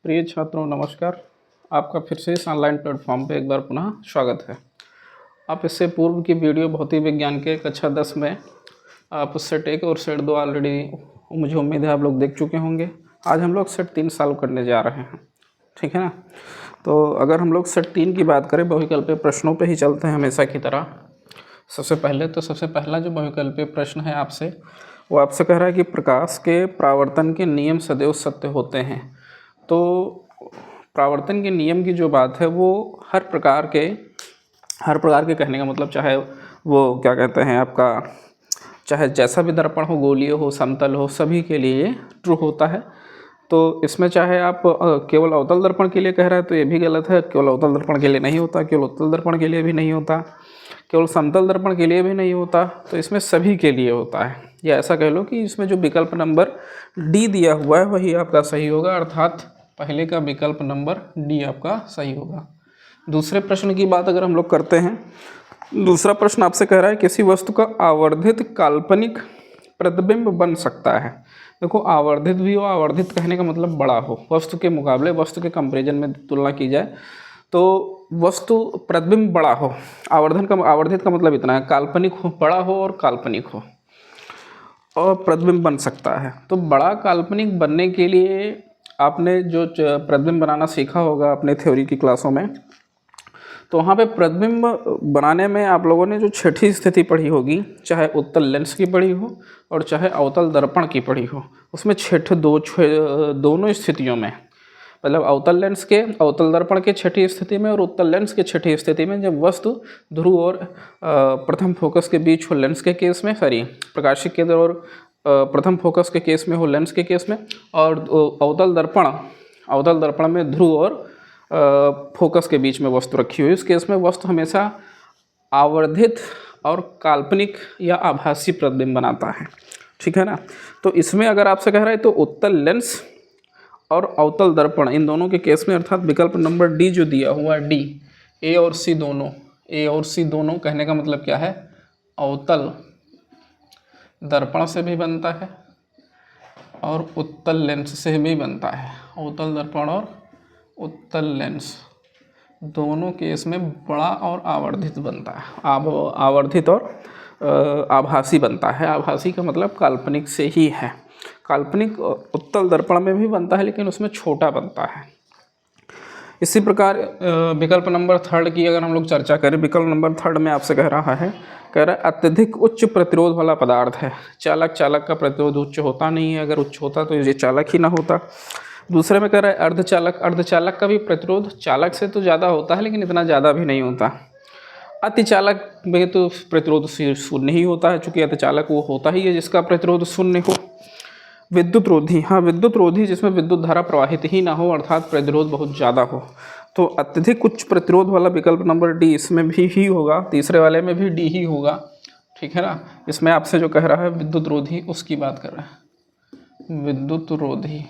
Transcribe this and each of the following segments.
प्रिय छात्रों नमस्कार। आपका फिर से इस ऑनलाइन प्लेटफॉर्म पे एक बार पुनः स्वागत है। आप इससे पूर्व की वीडियो भौतिक विज्ञान के कक्षा 10 में आप सेट 1 और सेट 2 ऑलरेडी मुझे उम्मीद है आप लोग देख चुके होंगे। आज हम लोग सेट 3 सॉल्व करने जा रहे हैं, ठीक है ना। तो अगर हम लोग सेट 3 की बात करें, बहुविकल्पीय प्रश्नों पर ही चलते हैं हमेशा की तरह। सबसे पहला जो बहुविकल्पीय प्रश्न है आपसे, वो आपसे कह रहा है कि प्रकाश के परावर्तन के नियम सदैव सत्य होते हैं। तो परावर्तन के नियम की जो बात है वो हर प्रकार के कहने का मतलब, चाहे वो क्या कहते हैं आपका, चाहे जैसा भी दर्पण हो, गोलीय हो, समतल हो, सभी के लिए ट्रू होता है। तो इसमें चाहे आप केवल अवतल दर्पण के लिए कह रहे हैं तो ये भी गलत है। केवल अवतल दर्पण के लिए नहीं होता, केवल उत्तल दर्पण के लिए भी नहीं होता, केवल समतल दर्पण के लिए भी नहीं होता। तो इसमें सभी के लिए होता है। या ऐसा कह लो कि इसमें जो विकल्प नंबर डी दिया हुआ है वही आपका सही होगा, अर्थात पहले का विकल्प नंबर डी आपका सही होगा। दूसरे प्रश्न की बात अगर हम लोग करते हैं, दूसरा प्रश्न आपसे कह रहा है किसी वस्तु का आवर्धित काल्पनिक प्रतिबिंब बन सकता है। देखो, आवर्धित भी हो, आवर्धित कहने का मतलब बड़ा हो, वस्तु के मुकाबले, वस्तु के कंपैरिजन में तुलना की जाए तो वस्तु प्रतिबिंब बड़ा हो। आवर्धित का मतलब इतना है, काल्पनिक हो, बड़ा हो और काल्पनिक हो और प्रतिबिंब बन सकता है। तो बड़ा काल्पनिक बनने के लिए आपने जो प्रतिबिंब बनाना सीखा होगा अपने थ्योरी की क्लासों में, तो वहाँ पे प्रतिबिंब बनाने में आप लोगों ने जो छठी स्थिति पढ़ी होगी, चाहे उत्तल लेंस की पढ़ी हो और चाहे अवतल दर्पण की पढ़ी हो, उसमें दोनों स्थितियों में, मतलब अवतल दर्पण के छठी स्थिति में और उत्तल लेंस के छठी स्थिति में, जब वस्तु ध्रुव और प्रथम फोकस के बीच हो लेंस के केस में, प्रकाशिक केंद्र और प्रथम फोकस के केस में हो लेंस के केस में, और अवतल दर्पण में ध्रुव और फोकस के बीच में वस्तु रखी हुई, इस केस में वस्तु हमेशा आवर्धित और काल्पनिक या आभासी प्रतिबिंब बनाता है, ठीक है ना। तो इसमें अगर आपसे कह रहा है तो उत्तल लेंस और अवतल दर्पण, इन दोनों के केस में, अर्थात विकल्प नंबर डी जो दिया हुआ है, डी, ए और सी दोनों कहने का मतलब क्या है, अवतल दर्पण से भी बनता है और उत्तल लेंस से भी बनता है। अवतल दर्पण और उत्तल लेंस दोनों केस में बड़ा और आवर्धित बनता है, आवर्धित और आभासी बनता है। आभासी का मतलब काल्पनिक से ही है। काल्पनिक उत्तल दर्पण में भी बनता है लेकिन उसमें छोटा बनता है। इसी प्रकार विकल्प नंबर थर्ड की अगर हम लोग चर्चा करें, विकल्प नंबर थर्ड में आपसे कह रहा है अत्यधिक उच्च प्रतिरोध वाला पदार्थ है। चालक का प्रतिरोध उच्च होता नहीं है, अगर उच्च होता तो ये चालक ही ना होता। दूसरे में कह रहा है अर्धचालक का भी प्रतिरोध चालक से तो ज़्यादा होता है लेकिन इतना ज़्यादा भी नहीं होता। अतिचालक में तो प्रतिरोध शून्य ही होता है, चूँकि अतिचालक वो होता ही है जिसका प्रतिरोध शून्य हो। विद्युत रोधी जिसमें विद्युत धारा प्रवाहित ही ना हो, अर्थात प्रतिरोध बहुत ज़्यादा हो। तो अत्यधिक उच्च प्रतिरोध वाला विकल्प नंबर डी इसमें भी ही होगा, तीसरे वाले में भी डी ही होगा, ठीक है ना। इसमें आपसे जो कह रहा है विद्युत रोधी, उसकी बात कर रहा है, विद्युत रोधी,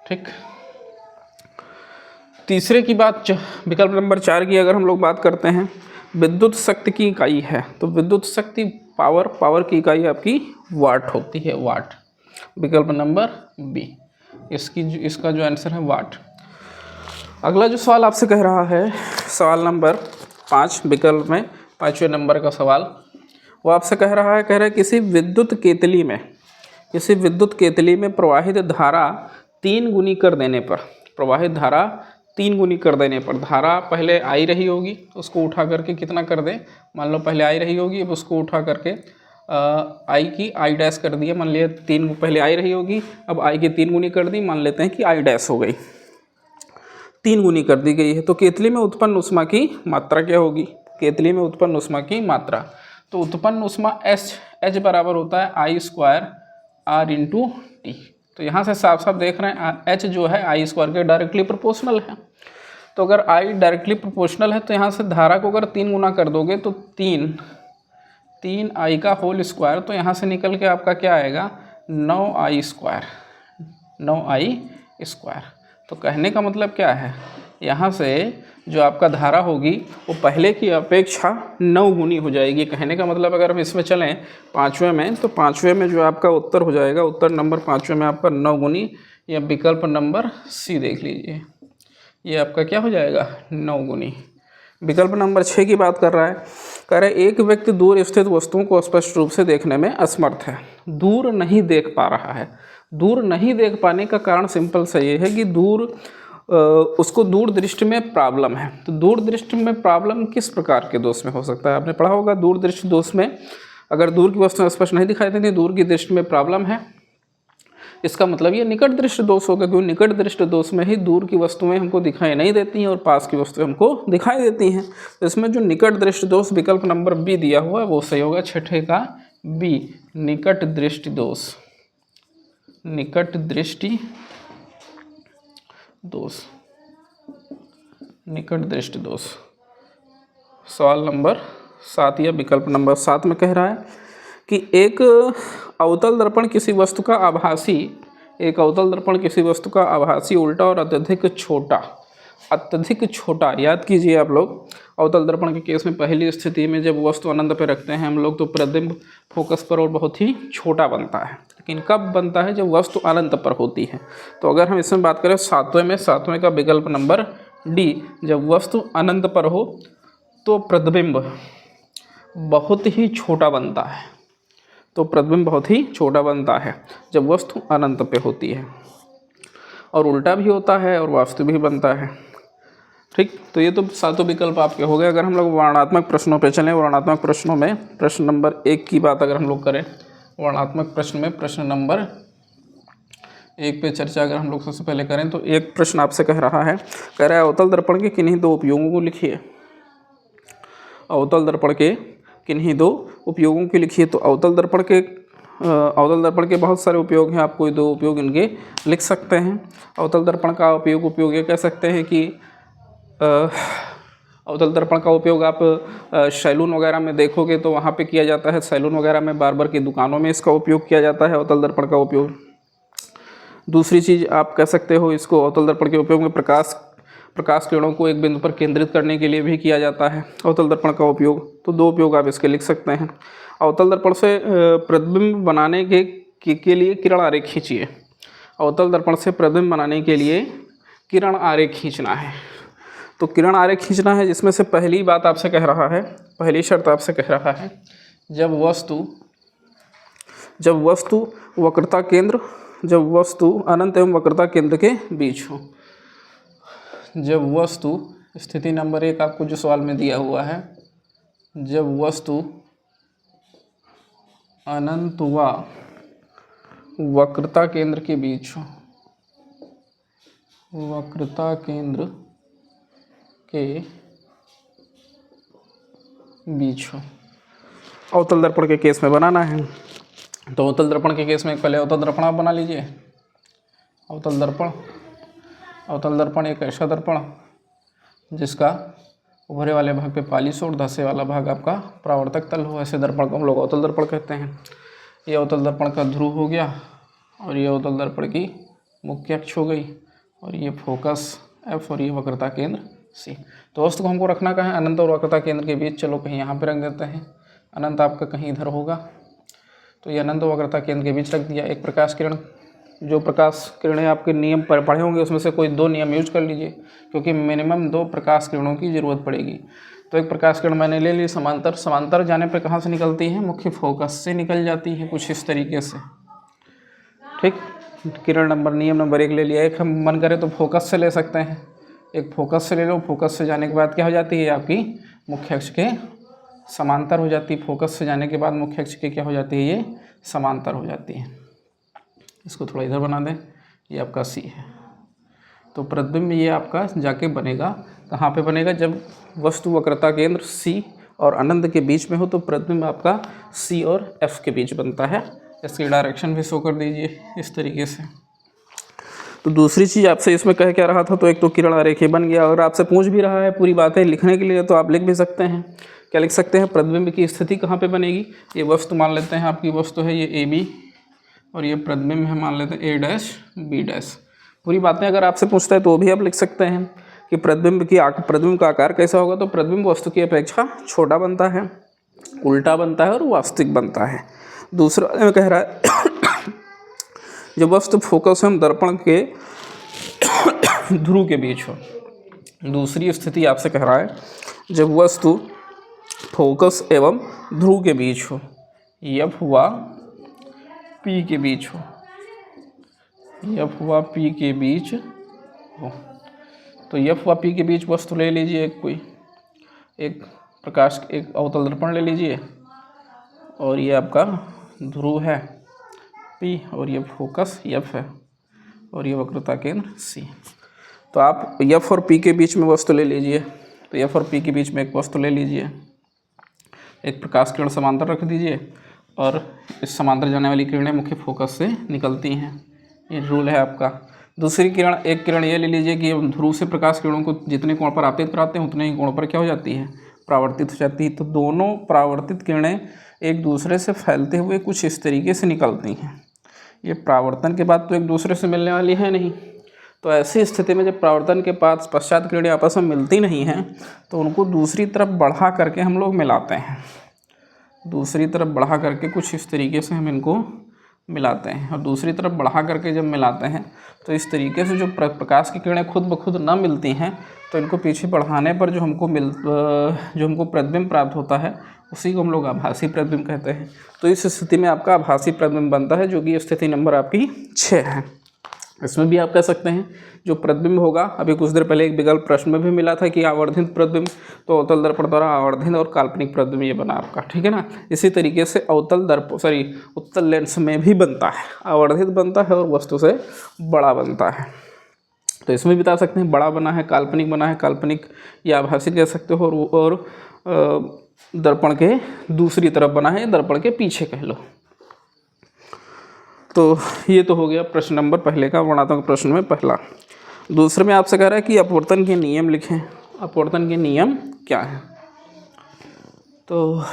ठीक। तीसरे की बात, विकल्प नंबर 4 की अगर हम लोग बात करते हैं, विद्युत शक्ति की इकाई है। तो विद्युत शक्ति पावर की इकाई आपकी वाट होती है, वाट। विकल्प नंबर बी, इसका जो आंसर है वाट। अगला जो सवाल आपसे कह रहा है, सवाल नंबर 5 विकल्प में 5वें नंबर का सवाल, वो आपसे कह रहा है किसी विद्युत केतली में प्रवाहित धारा 3 गुनी कर देने पर, धारा पहले आई रही होगी, उसको उठा करके कितना कर दें, मान लो पहले आई रही होगी, अब उसको उठा करके आई की आई डैश कर दिया, मान लिया 3 पहले आई रही होगी, अब आई की 3 गुनी कर दी, मान लेते हैं कि आई डैश हो गई, 3 गुनी कर दी गई है। तो केतली में उत्पन्न उष्मा की मात्रा क्या होगी, केतली में उत्पन्न उष्मा की मात्रा, तो उत्पन्न उष्मा एच बराबर होता है आई स्क्वायर आर इंटू टी। तो यहाँ से साफ देख रहे हैं एच जो है आई स्क्वायर के डायरेक्टली प्रोपोर्शनल है। तो अगर आई डायरेक्टली प्रोपोर्शनल है तो यहाँ से धारा को अगर 3 गुना कर दोगे तो 3 आई का होल स्क्वायर, तो यहाँ से निकल के आपका क्या आएगा, 9 आई स्क्वायर। तो कहने का मतलब क्या है, यहाँ से जो आपका धारा होगी वो पहले की अपेक्षा 9 गुनी हो जाएगी। कहने का मतलब अगर हम इसमें चलें 5वें में, तो 5वें में जो आपका उत्तर हो जाएगा, उत्तर नंबर 5वें में आपका 9 गुनी, या विकल्प नंबर सी देख लीजिए, ये आपका क्या हो जाएगा 9 गुनी। विकल्प नंबर 6 की बात कर रहा है, कह रहा है एक व्यक्ति दूर स्थित वस्तुओं को स्पष्ट रूप से देखने में असमर्थ है, दूर नहीं देख पा रहा है। दूर नहीं देख पाने का कारण सिंपल सा ये है कि उसको दूर दृष्टि में प्रॉब्लम है। तो दूर दृष्टि में प्रॉब्लम किस प्रकार के दोष में हो सकता है, आपने पढ़ा होगा दूर दृष्टि दोष में अगर दूर की वस्तुएं स्पष्ट नहीं दिखाई देती, दूर की दृष्टि में प्रॉब्लम है, इसका मतलब ये निकट दृष्टि दोष होगा, क्योंकि निकट दृष्टि दोष में ही दूर की वस्तुएं हमको दिखाई नहीं देती हैं और पास की वस्तुएं हमको दिखाई देती हैं। तो इसमें जो निकट दृष्टि दोष विकल्प नंबर बी दिया हुआ है वो सही होगा, छठे का बी, निकट दृष्टि दोष। निकट दृष्टि दोष, निकट दृष्टि दोष। सवाल नंबर 7 या विकल्प नंबर 7 में कह रहा है कि एक अवतल दर्पण किसी वस्तु का आभासी, एक अवतल दर्पण किसी वस्तु का आभासी उल्टा और अत्यधिक छोटा, याद कीजिए आप लोग, अवतल दर्पण के केस में पहली स्थिति में जब वस्तु अनंत पे रखते हैं हम लोग तो प्रतिबिंब फोकस पर और बहुत ही छोटा बनता है, लेकिन कब बनता है, जब वस्तु अनंत पर होती है। तो अगर हम इसमें बात करें 7वें का विकल्प नंबर डी, जब वस्तु अनंत पर हो तो प्रतिबिंब बहुत ही छोटा बनता है, तो प्रतिबिंब बहुत ही छोटा बनता है जब वस्तु अनंत पे होती है, और उल्टा भी होता है और वास्तु भी बनता है। ठीक, तो ये तो 7 विकल्प आपके हो गए। अगर हम लोग वर्णनात्मक प्रश्नों पे चलें, वर्णनात्मक प्रश्नों में प्रश्न नंबर 1 की बात अगर हम लोग करें, वर्णनात्मक प्रश्न में प्रश्न नंबर 1 पे चर्चा अगर हम लोग सबसे पहले करें तो एक प्रश्न आपसे कह रहा है, कह रहा है अवतल दर्पण के किन्हीं 2 उपयोगों को लिखिए। अवतल दर्पण के किन्हीं 2 उपयोगों की लिखिए। तो अवतल दर्पण के बहुत सारे उपयोग हैं, आप कोई 2 उपयोग इनके लिख सकते हैं। अवतल दर्पण का उपयोग ये कह सकते हैं कि अवतल दर्पण का उपयोग आप सैलून वगैरह में देखोगे तो वहाँ पे किया जाता है, सैलून वगैरह में, बार्बर की दुकानों में इसका उपयोग किया जाता है अवतल दर्पण का उपयोग। दूसरी चीज़ आप कह सकते हो इसको, अवतल दर्पण के उपयोग में प्रकाश किरणों को एक बिंदु पर केंद्रित करने के लिए भी किया जाता है अवतल दर्पण का उपयोग। तो 2 उपयोग आप इसके लिख सकते हैं। अवतल दर्पण से प्रतिबिंब बनाने के लिए किरण आरेख खींचिए। अवतल दर्पण से प्रतिबिंब बनाने के लिए किरण आरेख खींचना है। तो किरण आरेख खींचना है, जिसमें से पहली बात आपसे कह रहा है, पहली शर्त आपसे कह रहा है, जब वस्तु वक्रता केंद्र, जब वस्तु अनंत एवं वक्रता केंद्र के बीच हो। जब वस्तु, स्थिति नंबर 1 आपको जो सवाल में दिया हुआ है, जब वस्तु अनंत व वक्रता केंद्र के बीच हो, वक्रता केंद्र के बीच हो, अवतल दर्पण के केस में बनाना है। तो अवतल दर्पण के केस में पहले अवतल दर्पण आप बना लीजिए। अवतल दर्पण एक ऐसा दर्पण जिसका उभरे वाले भाग पे पालिश और धंसे वाला भाग आपका परावर्तक तल हो, ऐसे दर्पण को हम लोग अवतल दर्पण कहते हैं। ये अवतल दर्पण का ध्रुव हो गया और ये अवतल दर्पण की मुख्य अक्ष हो गई, और ये फोकस F और ये वक्रता केंद्र C। तो वस्तु को हमको रखना कहाँ है, अनंत और वक्रता केंद्र के बीच। चलो कहीं यहाँ पे रख देते हैं, अनंत आपका कहीं इधर होगा, तो ये अनंत और वक्रता केंद्र के बीच रख दिया। एक प्रकाश किरण, जो प्रकाश किरणें आपके नियम पर पढ़े होंगे उसमें से कोई 2 नियम यूज कर लीजिए, क्योंकि मिनिमम 2 प्रकाश किरणों की ज़रूरत पड़ेगी। तो एक प्रकाश किरण मैंने ले ली समांतर जाने पर कहाँ से निकलती है, मुख्य फोकस से निकल जाती है, कुछ इस तरीके से। ठीक, नियम नंबर 1 ले लिया। एक हम मन करें तो फोकस से ले सकते हैं, एक फोकस से ले लो, फोकस से जाने के बाद क्या हो जाती है, आपकी मुख्य अक्ष के समांतर हो जाती है। फोकस से जाने के बाद मुख्य अक्ष के क्या हो जाती है, ये समांतर हो जाती है। इसको थोड़ा इधर बना दें, ये आपका C है। तो प्रतिबिंब ये आपका जाके बनेगा, कहाँ पे बनेगा, जब वस्तु वक्रता केंद्र C और अनंत के बीच में हो, तो प्रतिबिंब आपका C और F के बीच बनता है। इसकी डायरेक्शन भी शो कर दीजिए इस तरीके से। तो दूसरी चीज़ आपसे इसमें कह क्या रहा था, तो एक तो किरण आरेख बन गया। अगर आपसे पूछ भी रहा है पूरी बातें लिखने के लिए तो आप लिख भी सकते हैं। क्या लिख सकते हैं, प्रतिबिंब की स्थिति कहाँ पे बनेगी, ये वस्तु मान लेते हैं, आपकी वस्तु है ये AB और ये प्रतिबिंब है मान लेते हैं A', B'। पूरी बातें अगर आपसे पूछता है तो भी आप लिख सकते हैं कि प्रतिबिंब का आकार कैसा होगा। तो प्रतिबिंब वस्तु की अपेक्षा छोटा बनता है, उल्टा बनता है और वास्तविक बनता है। दूसरा में कह रहा है जब वस्तु फोकस एवं दर्पण के ध्रुव के बीच हो। दूसरी स्थिति आपसे कह रहा है जब वस्तु फोकस एवं ध्रुव के बीच हो, एफ व पी के बीच हो, एफ व पी के बीच हो। तो एफ व पी के बीच वस्तु ले लीजिए, एक प्रकाश एक अवतल दर्पण ले लीजिए, और ये आपका ध्रुव है P, और ये फोकस F है, और ये वक्रता केंद्र C। तो आप F और P के बीच में वस्तु ले लीजिए। तो F और P के बीच में एक वस्तु ले लीजिए, एक प्रकाश किरण समांतर रख दीजिए, और इस समांतर जाने वाली किरणें मुख्य फोकस से निकलती हैं। ये रूल है आपका। दूसरी किरण, एक किरण ये ले लीजिए कि ध्रुव से प्रकाश किरणों को जितने कोण पर आपतित कराते हैं उतने ही कोण पर क्या हो जाती है, परावर्तित हो जाती है। तो दोनों परावर्तित किरणें एक दूसरे से फैलते हुए कुछ इस तरीके से निकलती हैं। ये परावर्तन के बाद तो एक दूसरे से मिलने वाली है नहीं। तो ऐसी स्थिति में जब परावर्तन के पश्चात किरणें आपस में मिलती नहीं हैं तो उनको दूसरी तरफ बढ़ा करके हम लोग मिलाते हैं। दूसरी तरफ बढ़ा करके कुछ इस तरीके से हम इनको मिलाते हैं, और दूसरी तरफ बढ़ा करके जब मिलाते हैं तो इस तरीके से जो प्रकाश की किरणें खुद ब खुद न मिलती हैं तो इनको पीछे बढ़ाने पर जो हमको प्रतिबिंब प्राप्त होता है उसी को हम लोग आभासी प्रतिबिंब कहते हैं। तो इस स्थिति में आपका आभासी प्रतिबिंब बनता है, जो कि स्थिति नंबर आपकी 6 है। इसमें भी आप कह सकते हैं जो प्रतिबिंब होगा, अभी कुछ देर पहले एक विकल्प प्रश्न में भी मिला था कि आवर्धित प्रतिबिंब, तो अवतल दर्पण द्वारा आवर्धित और काल्पनिक प्रतिबिंब ये बना आपका, ठीक है ना। इसी तरीके से उत्तल लेंस में भी बनता है, आवर्धित बनता है और वस्तु से बड़ा बनता है। तो इसमें भी बता सकते हैं बड़ा बना है, काल्पनिक बना है, काल्पनिक या आभासी कह सकते हो, और दर्पण के दूसरी तरफ बना है, दर्पण के पीछे कह लो। तो ये तो हो गया प्रश्न नंबर पहले का, वर्णनात्मक प्रश्न में पहला। दूसरे में आपसे कह रहा है कि अपवर्तन के नियम लिखें। अपवर्तन के नियम क्या है? तो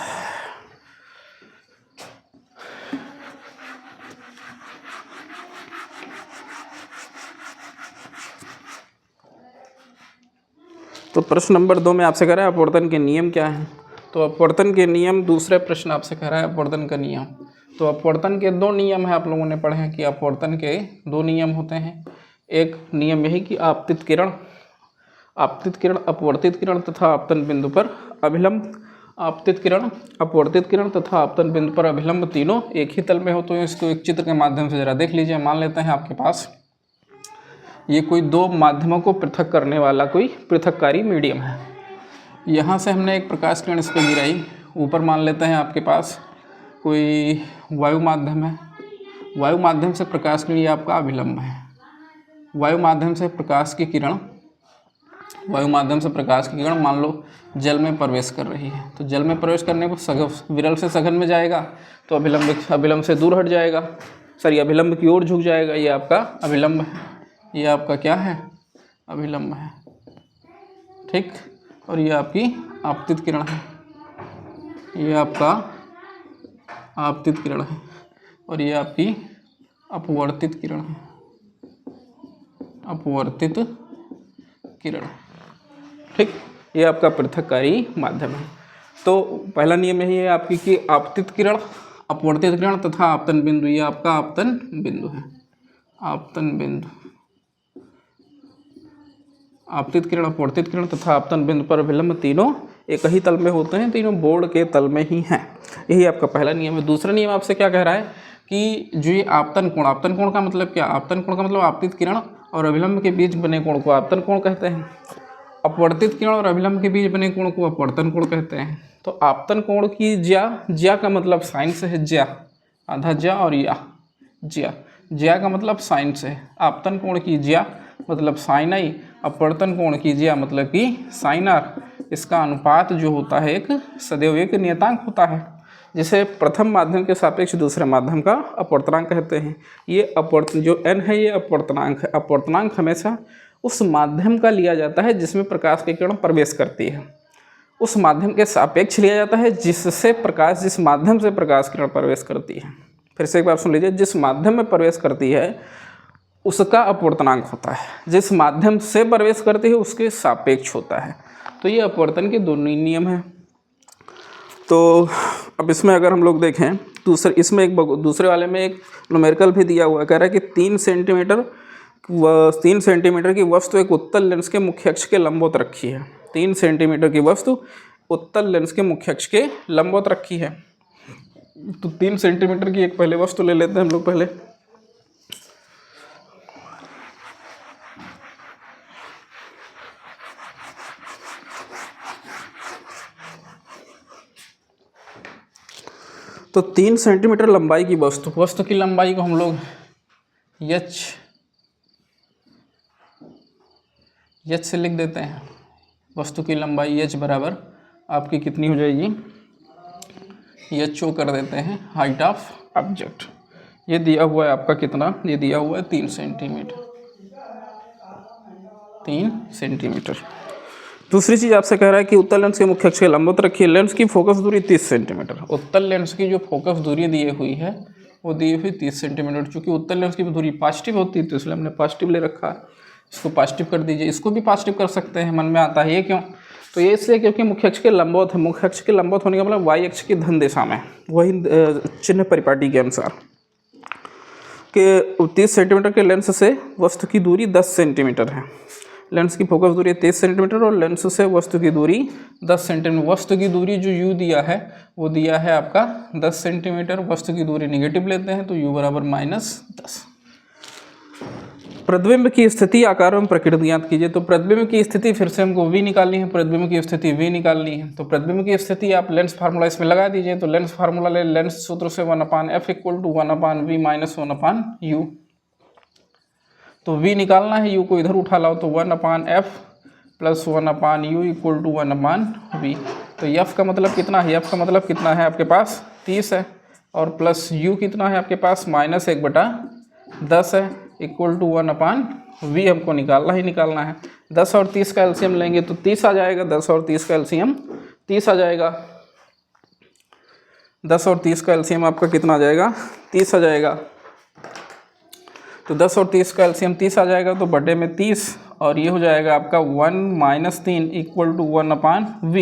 प्रश्न नंबर 2 में आपसे कह रहा है अपवर्तन के नियम क्या है। तो अपवर्तन के नियम, दूसरे प्रश्न आपसे कह रहा है अपवर्तन का नियम। तो अपवर्तन के 2 नियम है, आप लोगों ने पढ़े हैं कि अपवर्तन के 2 नियम होते हैं। एक नियम यही कि आपतित किरण, अपवर्तित किरण तथा आपतन बिंदु पर अभिलंब, आपतित किरण, अपवर्तित किरण तथा आपतन बिंदु पर अभिलंब तीनों एक ही तल में हो। तो इसको एक चित्र के माध्यम से जरा देख लीजिए। मान लेते हैं आपके पास ये कोई 2 माध्यमों को पृथक करने वाला कोई पृथककारी मीडियम है। यहाँ से हमने एक प्रकाश किरण इस पर गिराई, ऊपर मान लेते हैं आपके पास कोई वायु माध्यम है, वायु माध्यम से प्रकाश किरण ये आपका अभिलंब है। वायु माध्यम से प्रकाश की किरण, वायु माध्यम से प्रकाश की किरण मान लो जल में प्रवेश कर रही है। तो जल में प्रवेश करने पर विरल से सघन में जाएगा, तो अभिलंब से दूर हट जाएगा, अभिलंब की ओर झुक जाएगा। ये आपका अभिलंब है, ये आपका क्या है, अभिलंब है, ठीक। और ये आपकी आपतित किरण है, ये आपका आपतित किरण है, और ये आपकी अपवर्तित किरण है, अपवर्तित किरण, ठीक। ये आपका पृथककारी माध्यम है। तो पहला नियम यही है आपकी कि आपतित किरण, अपवर्तित किरण तथा आपतन बिंदु, ये आपका आपतन बिंदु है, आपतन बिंदु। आपतित किरण, अपवर्तित किरण तथा आपतन बिंदु पर अभिलंब तीनों एक ही तल में होते हैं, तीनों बोर्ड के तल में ही हैं। यही आपका पहला नियम है। दूसरा नियम आपसे क्या कह रहा है कि जो ये आपतन कोण का मतलब क्या? आपतन कोण का मतलब आपतित किरण और अभिलंब के बीच बने कोण को आपतन कोण कहते हैं। अपवर्तित किरण और अभिलंब के बीच बने कोण को अपवर्तन कोण कहते हैं। तो आपतन कोण की ज्या का मतलब साइन से है, ज्या, आधा ज्या और या, ज्या का मतलब साइन से है। आपतन कोण की ज्या मतलब साइन आई, अपवर्तन कोण की ज्या मतलब कि साइन आर। इसका अनुपात जो होता है एक सदैव एक नियतांक होता है, जिसे प्रथम माध्यम के सापेक्ष दूसरे माध्यम का अपवर्तनांक कहते हैं। ये अपवर्तन जो n है ये अपवर्तनांक है। अपवर्तनांक हमेशा उस माध्यम का लिया जाता है जिसमें प्रकाश की किरण प्रवेश करती है, उस माध्यम के सापेक्ष लिया जाता है जिस माध्यम से प्रकाश किरण प्रवेश करती है। फिर से एक बार सुन लीजिए, जिस माध्यम में प्रवेश करती है उसका अपवर्तनांक होता है, जिस माध्यम से प्रवेश करती है उसके सापेक्ष होता है। तो ये अपवर्तन के 2 नियम हैं। तो अब इसमें अगर हम लोग देखें दूसरे वाले में एक न्यूमेरिकल भी दिया हुआ है, कह रहा है कि 3 सेंटीमीटर की वस्तु एक उत्तल लेंस के मुख्य अक्ष के लंबवत रखी है। 3 सेंटीमीटर की वस्तु उत्तल लेंस के मुख्य अक्ष के लंबवत रखी है। तो 3 सेंटीमीटर की एक पहले वस्तु ले लेते हैं हम लोग पहले। तो 3 सेंटीमीटर लंबाई की वस्तु की लंबाई को हम लोग h से लिख देते हैं। वस्तु की लंबाई h बराबर आपकी कितनी हो जाएगी, h कर देते हैं हाइट ऑफ ऑब्जेक्ट। ये दिया हुआ है आपका कितना, ये दिया हुआ है 3 सेंटीमीटर। दूसरी चीज़ आपसे कह रहा है कि उत्तल लेंस के मुख्य अक्ष के लंबवत रखिए। लेंस की फोकस दूरी 30 सेंटीमीटर। उत्तल लेंस की जो फोकस दूरी दी हुई है वो दी हुई 30 सेंटीमीटर। चूँकि उत्तल लेंस की दूरी पॉजिटिव होती है तो इसलिए हमने पॉजिटिव ले रखा है। इसको पॉजिटिव कर दीजिए, इसको भी पॉजिटिव कर सकते हैं। मन में आता है ये क्यों, तो ये इसलिए क्योंकि मुख्य अक्ष के लंबवत है। मुख्य अक्ष के लंबवत होने का मतलब वाई अक्ष की धन दिशा में, वही चिन्ह परिपाटी के अनुसार कि 30 सेंटीमीटर के लेंस से वस्तु की दूरी 10 सेंटीमीटर है। लेंस की फोकस दूरी 30 सेंटीमीटर और लेंस से वस्तु की दूरी 10 सेंटीमीटर। वस्तु की दूरी जो u दिया है वो दिया है आपका 10 सेंटीमीटर। वस्तु की दूरी निगेटिव लेते हैं तो u बराबर -10। प्रतिबिंब की स्थिति, आकार एवं प्रकृति ज्ञात कीजिए। तो प्रतिबिंब की स्थिति फिर से हमको v निकालनी है, प्रतिबिंब की स्थिति v निकालनी है। तो प्रतिबिंब की स्थिति आप लेंस फार्मूला इसमें लगा दीजिए। तो लेंस फार्मूला ले, लेंस सूत्र से 1/f = 1/v - 1/u। तो v निकालना है, u को इधर उठा लाओ तो 1/f + 1/u = 1/v। तो f का मतलब कितना है, f का मतलब कितना है आपके पास 30 है, और प्लस u कितना है आपके पास -1/10 है, = 1/v हमको निकालना है। 10 और 30 का एलसीएम लेंगे तो 30 आ जाएगा। 10 और 30 का एलसीएम 30 आ जाएगा। 10 और 30 का एलसीएम आपका कितना आ जाएगा, 30 आ जाएगा। तो 10 और 30 का एलसीएम 30 आ जाएगा तो बटे में 30, और ये हो जाएगा आपका 1 - 3 = 1/v।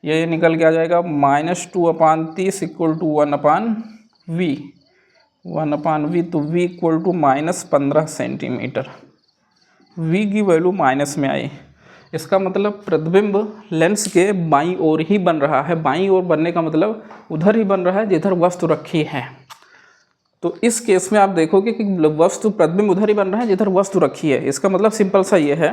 ये निकल के आ जाएगा -2/30 = 1/v। 1/v तो v = -15 सेंटीमीटर। v की वैल्यू माइनस में आई। इसका मतलब प्रतिबिंब लेंस के बाईं ओर ही बन रहा है। बाईं ओर बनने का मतलब उधर ही बन रहा है जिधर वस्तु रखी है। तो इस केस में आप देखोगे कि वस्तु प्रतिबिंब उधर ही बन रहा है जिधर वस्तु रखी है। इसका मतलब सिंपल सा ये है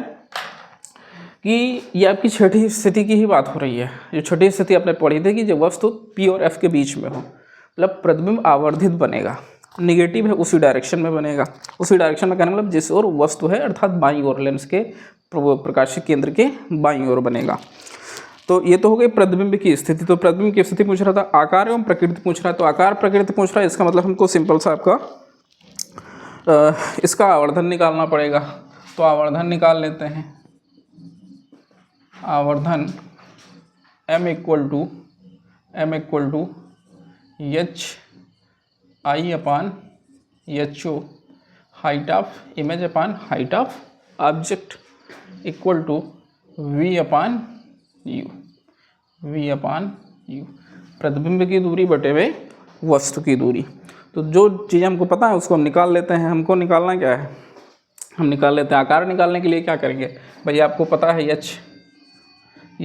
कि ये आपकी छठी स्थिति की ही बात हो रही है। जो छठी स्थिति आपने पढ़ी थी कि जब वस्तु P और F के बीच में हो, मतलब प्रतिबिंब आवर्धित बनेगा, निगेटिव है उसी डायरेक्शन में बनेगा। उसी डायरेक्शन में कहने मतलब जिस ओर वस्तु है, अर्थात बाईं ओर, लेंस के प्रकाशिक केंद्र के बाईं ओर बनेगा। तो ये तो हो गई प्रतिबिंब की स्थिति। तो प्रतिबिंब की स्थिति पूछ रहा था, आकार एवं प्रकृति पूछ रहा है। तो आकार प्रकृति पूछ रहा है, इसका मतलब हमको सिंपल सा आपका इसका आवर्धन निकालना पड़ेगा। तो आवर्धन निकाल लेते हैं। आवर्धन m = hi/ho, height of image upon height of object = v/u। प्रतिबिंब की दूरी बटे में वस्तु की दूरी। तो जो चीज़ हमको पता है उसको हम निकाल लेते हैं। हमको निकालना क्या है, हम निकाल लेते हैं। आकार निकालने के लिए क्या करेंगे भैया, आपको पता है hi/ho =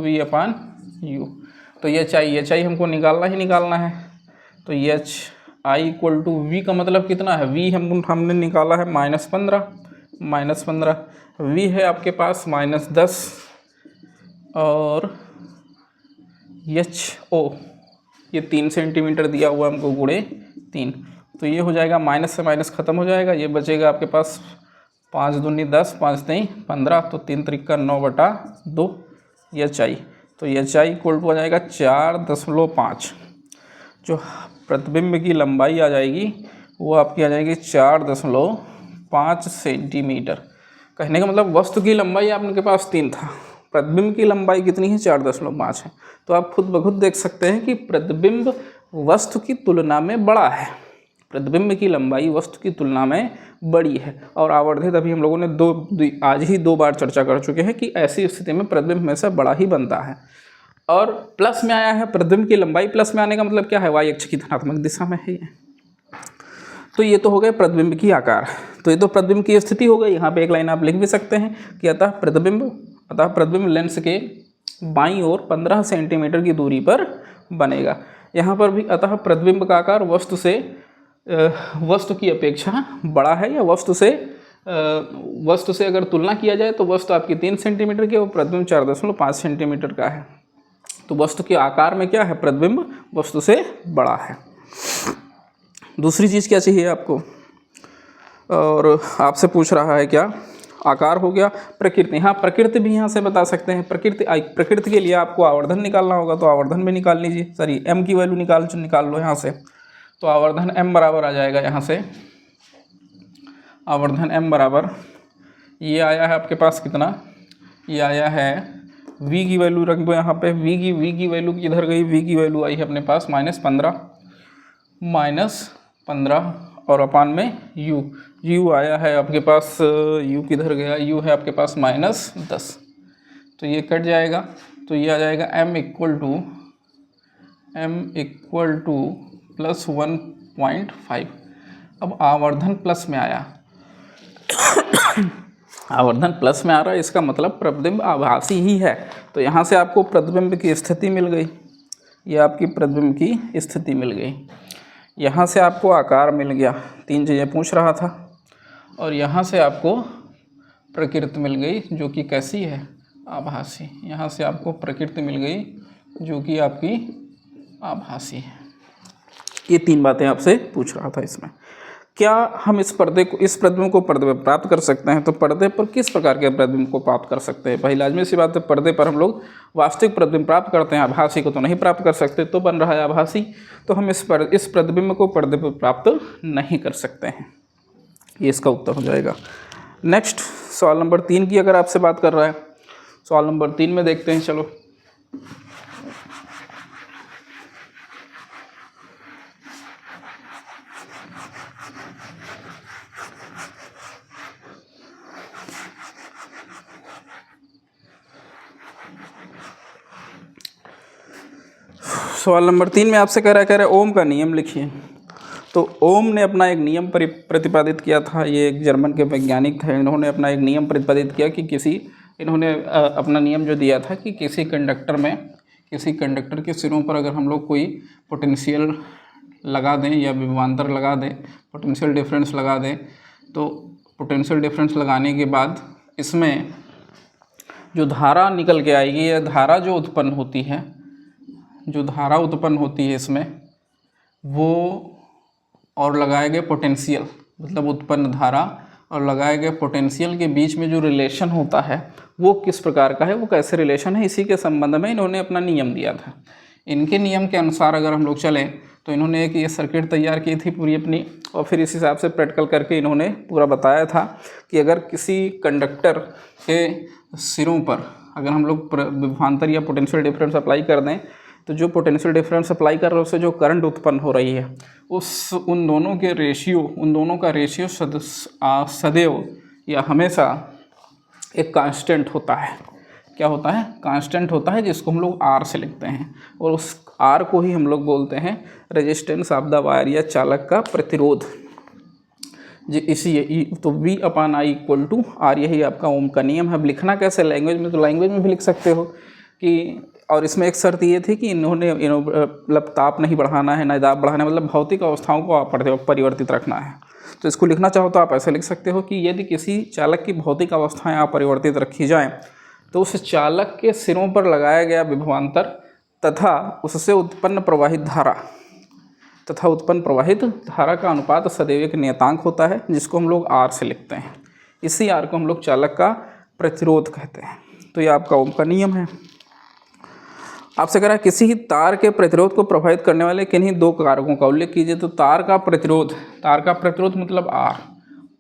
v/u। तो hi हमको निकालना है। तो hi = v का मतलब कितना है, v हमने निकाला है -15। v है आपके पास -10, और ho ये 3 सेंटीमीटर दिया हुआ हमको × 3। तो ये हो जाएगा, माइनस से माइनस ख़त्म हो जाएगा। ये बचेगा आपके पास 5 दूनी 10, 5 3 15, तो 3 त्रिक 9/2 hi। तो hi = हो जाएगा 4.5। जो प्रतिबिंब की लंबाई आ जाएगी वो आपकी आ जाएगी 4.5 सेंटीमीटर। कहने का मतलब वस्तु की लंबाई आपके पास 3 था, प्रतिबिंब की लंबाई कितनी है, 4.5 है। तो आप खुद ब खुद देख सकते हैं कि प्रतिबिंब वस्तु की तुलना में बड़ा है। प्रतिबिंब की लंबाई वस्तु की तुलना में बड़ी है। और आवर्धित अभी हम लोगों ने आज ही 2 बार चर्चा कर चुके हैं कि ऐसी स्थिति में प्रतिबिंब हमेशा बड़ा ही बनता है। और प्लस में आया है, प्रतिबिंब की लंबाई प्लस में आने का मतलब क्या है, वाई अक्ष की धनात्मक दिशा में है ये। तो ये तो हो गए प्रतिबिंब की आकार। तो ये तो प्रतिबिंब की स्थिति हो गई। यहाँ पे एक लाइन आप लिख भी सकते हैं कि अतः प्रतिबिंब लेंस के बाईं ओर 15 सेंटीमीटर की दूरी पर बनेगा। यहाँ पर भी अतः प्रतिबिंब का आकार वस्तु की अपेक्षा बड़ा है, या वस्तु से अगर तुलना किया जाए तो वस्तु आपकी 3 सेंटीमीटर की और प्रतिबिंब 4.5 सेंटीमीटर का है। तो वस्तु के आकार में क्या है, प्रतिबिंब वस्तु से बड़ा है। दूसरी चीज़ क्या चाहिए आपको, और आपसे पूछ रहा है क्या, आकार हो गया। प्रकृति, हाँ प्रकृति भी यहाँ से बता सकते हैं। प्रकृति के लिए आपको आवर्धन निकालना होगा, तो आवर्धन भी निकाल लीजिए, सॉरी m की वैल्यू निकाल लो यहाँ से। तो आवर्धन m बराबर आ जाएगा यहाँ से, आवर्धन m बराबर ये आया है आपके पास कितना, ये आया है v की वैल्यू रख दो यहाँ पे। v की वैल्यू किधर गई, v की वैल्यू आई है अपने पास -15 और अपान में u आया है आपके पास, u किधर गया, u है आपके पास -10। तो ये कट जाएगा, तो ये आ जाएगा m इक्वल टू +1.5। अब आवर्धन प्लस में आया आवर्धन प्लस में आ रहा है, इसका मतलब प्रतिबिंब आभासी ही है। तो यहाँ से आपको प्रतिबिंब की स्थिति मिल गई, ये आपकी प्रतिबिंब की स्थिति मिल गई। यहाँ से आपको आकार मिल गया, 3 चीज़ें पूछ रहा था। और यहाँ से आपको प्रकृति मिल गई जो कि कैसी है, आभासी। यहाँ से आपको प्रकृति मिल गई जो कि आपकी आभासी है। ये 3 बातें आपसे पूछ रहा था इसमें। क्या हम इस प्रतिबिंब को पर्दे पर प्राप्त कर सकते हैं? तो पर्दे पर किस प्रकार के प्रतिबिंब को प्राप्त कर सकते हैं? भाई लाजमी सी बात है, पर्दे पर हम लोग वास्तविक प्रतिबिंब प्राप्त करते हैं, आभासी को तो नहीं प्राप्त कर सकते, तो बन रहा है आभासी। तो हम इस प्रतिबिंब को पर्दे पर प्राप्त नहीं कर सकते हैं। ये इसका उत्तर हो जाएगा। नेक्स्ट सवाल नंबर 3 की अगर आपसे बात कर रहा है, सवाल नंबर 3 में देखते हैं। चलो सवाल नंबर 3 में आपसे कह रहा है ओम का नियम लिखिए। तो ओम ने अपना एक नियम प्रतिपादित किया था। ये एक जर्मन के वैज्ञानिक थे, इन्होंने अपना एक नियम प्रतिपादित किया कि इन्होंने अपना नियम जो दिया था कि किसी कंडक्टर के सिरों पर अगर हम लोग कोई पोटेंशियल लगा दें या विभवांतर लगा दें, पोटेंशियल डिफरेंस लगा दें, तो पोटेंशियल डिफरेंस लगाने के बाद इसमें जो धारा निकल के आएगी, या धारा जो उत्पन्न होती है इसमें, वो और लगाए गए पोटेंशियल, मतलब उत्पन्न धारा और लगाए गए पोटेंशियल के बीच में जो रिलेशन होता है वो किस प्रकार का है, वो कैसे रिलेशन है, इसी के संबंध में इन्होंने अपना नियम दिया था। इनके नियम के अनुसार अगर हम लोग चलें तो इन्होंने एक ये सर्किट तैयार की थी पूरी अपनी, और फिर इस हिसाब से प्रैक्टिकल करके इन्होंने पूरा बताया था कि अगर किसी कंडक्टर के सिरों पर अगर हम लोग विभवांतर या पोटेंशियल डिफरेंस अप्लाई कर दें, तो जो पोटेंशियल डिफरेंस अप्लाई कर रहे हैं उससे जो करंट उत्पन्न हो रही है उन दोनों का रेशियो सदैव या हमेशा एक कांस्टेंट होता है। क्या होता है? कांस्टेंट होता है, जिसको हम लोग R से लिखते हैं, और उस R को ही हम लोग बोलते हैं रेजिस्टेंस ऑफ द वायर या चालक का प्रतिरोध। तो V/I इक्वल टू R, यही आपका ओम का नियम है। अब लिखना कैसे लैंग्वेज में, तो लैंग्वेज में भी लिख सकते हो कि, और इसमें एक शर्त ये थी कि इन्होंने मतलब ताप नहीं बढ़ाना है, ना दाब बढ़ाना है, मतलब भौतिक अवस्थाओं को परिवर्तित रखना है। तो इसको लिखना चाहो तो आप ऐसे लिख सकते हो कि यदि किसी चालक की भौतिक अवस्थाएं अपरिवर्तित रखी जाएं, तो उस चालक के सिरों पर लगाया गया विभवांतर तथा उससे उत्पन्न प्रवाहित धारा का अनुपात सदैव एक नियतांक होता है, जिसको हम लोग R से लिखते हैं। इसी R को हम लोग चालक का प्रतिरोध कहते हैं। तो ये आपका ओम का नियम है। आपसे कह रहा है किसी ही तार के प्रतिरोध को प्रभावित करने वाले किन्हीं 2 कारकों का उल्लेख कीजिए। तो तार का प्रतिरोध मतलब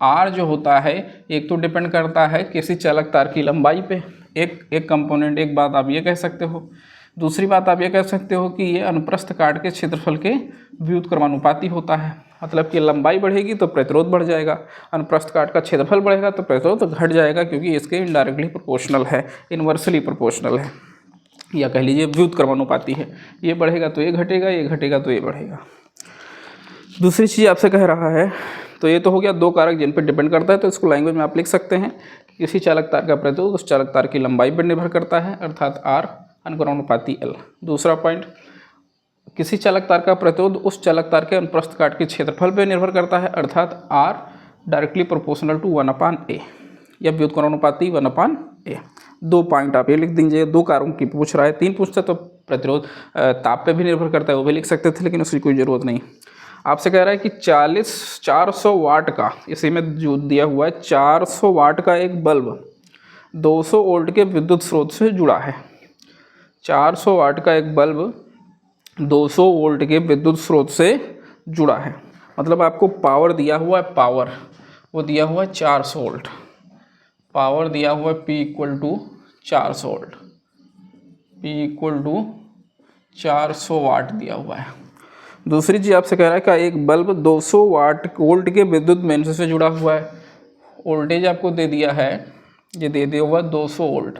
R जो होता है, एक तो डिपेंड करता है किसी चालक तार की लंबाई पे, एक कंपोनेंट। एक बात आप ये कह सकते हो। दूसरी बात आप ये कह सकते हो कि ये अनुप्रस्थ काट के क्षेत्रफल के व्युत्क्रमानुपाती होता है, मतलब कि लंबाई बढ़ेगी तो प्रतिरोध बढ़ जाएगा, अनुप्रस्थ काट का क्षेत्रफल बढ़ेगा तो प्रतिरोध घट जाएगा, क्योंकि इसके इनडायरेक्टली प्रोपोर्शनल है, इन्वर्सली प्रोपोर्शनल है। या कह लीजिए व्युत्क्रमानुपाती है, ये बढ़ेगा तो ये घटेगा, ये घटेगा तो ये बढ़ेगा। दूसरी चीज़ आपसे कह रहा है, तो ये तो हो गया दो कारक जिन पर डिपेंड करता है, तो इसको लैंग्वेज में आप लिख सकते हैं, किसी चालक तार का प्रतिरोध उस चालक तार की लंबाई पर निर्भर करता है, अर्थात R अनुक्रमानुपाती L। दूसरा पॉइंट, किसी चालक तार का प्रतिरोध उस चालक तार के अनुप्रस्थ काट के क्षेत्रफल पर निर्भर करता है, अर्थात R directly proportional to 1/A या व्युत्क्रमानुपाती 1/A। दो पॉइंट आप ये लिख दीजिए, दो कारकों की पूछ रहा है, तीन पूछता तो प्रतिरोध ताप पे भी निर्भर करता है, वो भी लिख सकते थे, लेकिन उसकी कोई ज़रूरत नहीं। आपसे कह रहा है कि 400 वाट का, इसी में जो दिया हुआ है 400 वाट का एक बल्ब 200 वोल्ट के विद्युत स्रोत से जुड़ा है। 400 वाट का एक बल्ब 200 वोल्ट के विद्युत स्रोत से जुड़ा है, मतलब आपको पावर दिया हुआ है, पावर वो दिया हुआ है 400 वोल्ट, पावर दिया हुआ है P = 400 वोल्ट, P = 400 वाट दिया हुआ है। दूसरी चीज़ आपसे कह रहा है कि एक बल्ब 200 वोल्ट के विद्युत मेन से जुड़ा हुआ है, वोल्टेज आपको दे दिया है, ये दे दिया हुआ 200 वोल्ट,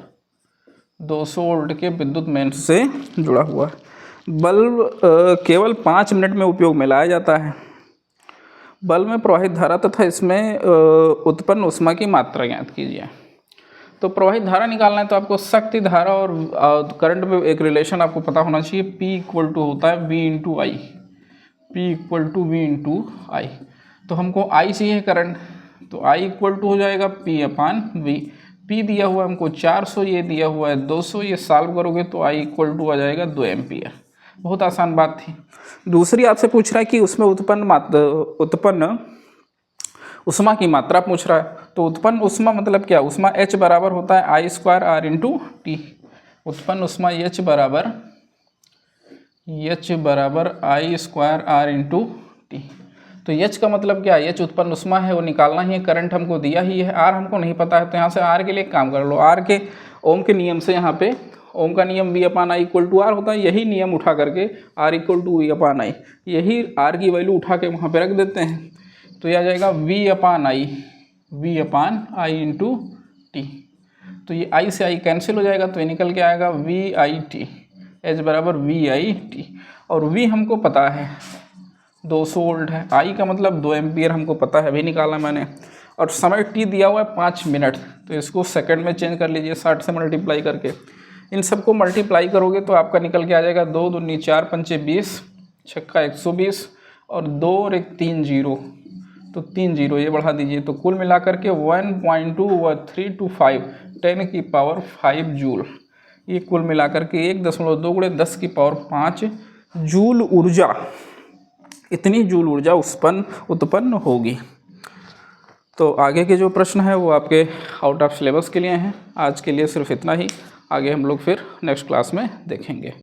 200 वोल्ट के विद्युत मेन से जुड़ा हुआ है। बल्ब केवल 5 मिनट में उपयोग में लाया जाता है। बल्ब में प्रवाहित धारा तथा इसमें उत्पन्न ऊष्मा की मात्रा ज्ञात कीजिए। तो प्रवाहित धारा निकालना है तो आपको शक्ति धारा और करंट में एक रिलेशन आपको पता होना चाहिए, P = होता है V × I, P = V × I। तो हमको I चाहिए करंट, तो I = हो जाएगा P/V। P दिया हुआ है हमको 400, ये दिया हुआ है 200, ये सॉल्व करोगे तो I = आ जाएगा 2 एम्पियर। बहुत आसान बात थी। दूसरी आपसे पूछ रहा है कि उसमें उत्पन्न उष्मा की मात्रा पूछ रहा है, तो उत्पन्न उष्मा मतलब क्या, उष्मा H बराबर होता है I² R × T। उत्पन्न उष्मा H बराबर I² R × T। तो H का मतलब क्या है, H उत्पन्न उष्मा है, वो निकालना ही है, करंट हमको दिया ही है, R हमको नहीं पता है, तो यहाँ से R के लिए काम कर लो। R के ओम के नियम से, यहाँ पे ओम का नियम V/I = R होता है, यही नियम उठा करके R = V/I, यही R की वैल्यू उठा के वहाँ पे रख देते हैं, तो यह आ जाएगा V/I × T। तो ये I से I कैंसिल हो जाएगा, तो ये निकल के आएगा VIT, H बराबर VIT। और V हमको पता है 200 वोल्ट है, I का मतलब 2 एम्पियर हमको पता है, भी निकाला मैंने। और समय T दिया हुआ है 5 मिनट, तो इसको सेकंड में चेंज कर लीजिए 60 से मल्टीप्लाई करके। इन सबको मल्टीप्लाई करोगे तो आपका निकल के आ जाएगा 2 दूनी 4 पंचे 20, छक्का 120 और 2 और 1 3 0, तो 3 0 ये बढ़ा दीजिए, तो कुल मिला करके 1.21325 10⁵ जूल, ये कुल मिला करके 1.2 × 10⁵ जूल ऊर्जा, इतनी जूल ऊर्जा उत्पन्न होगी। तो आगे के जो प्रश्न है वो आपके आउट ऑफ सिलेबस के लिए हैं। आज के लिए सिर्फ इतना ही, आगे हम लोग फिर नेक्स्ट क्लास में देखेंगे।